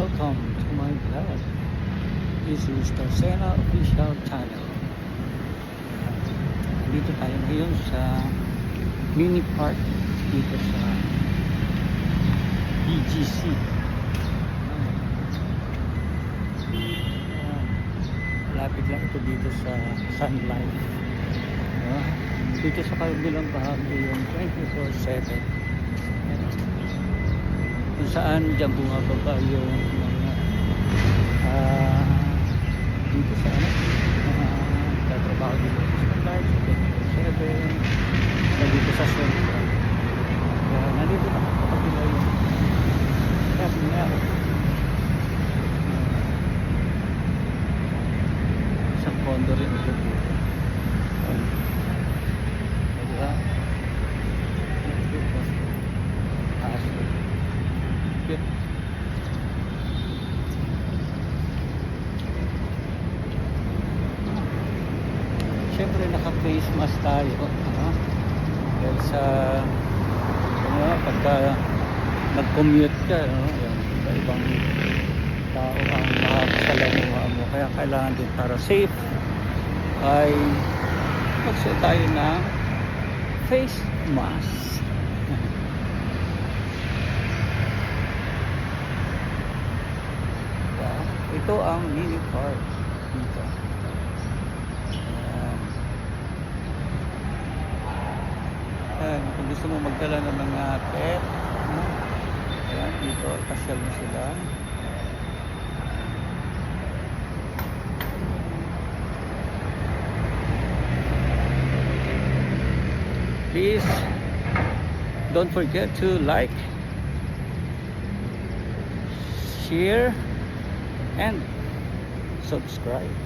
Welcome to my vlog. This is the Sena official channel. Dito tayo ngayon sa mini park dito sa BGC. Malapit lang ito dito sa Sunlight. Dito sa kabilang bahagi yung 24/7. Kung saan dyan bumababa yung mga dito sa tatrabaho dito sa Sunlight, sa 24/7, dito sa Central. Nandito na kapila yung terminal. Isang condo rin ito dito. Diba? Siyempre naka-face mask tayo dahil sa pagka nag-commute ka iba-ibang tao ang makakasalamuha mo, kaya kailangan din para safe ay magsuot tayo ng face mask. Ito ang mini park dito. Kung gusto mo magdala ng mga pet, ayan, dito pasyal mo sila. Please don't forget to like, share and subscribe.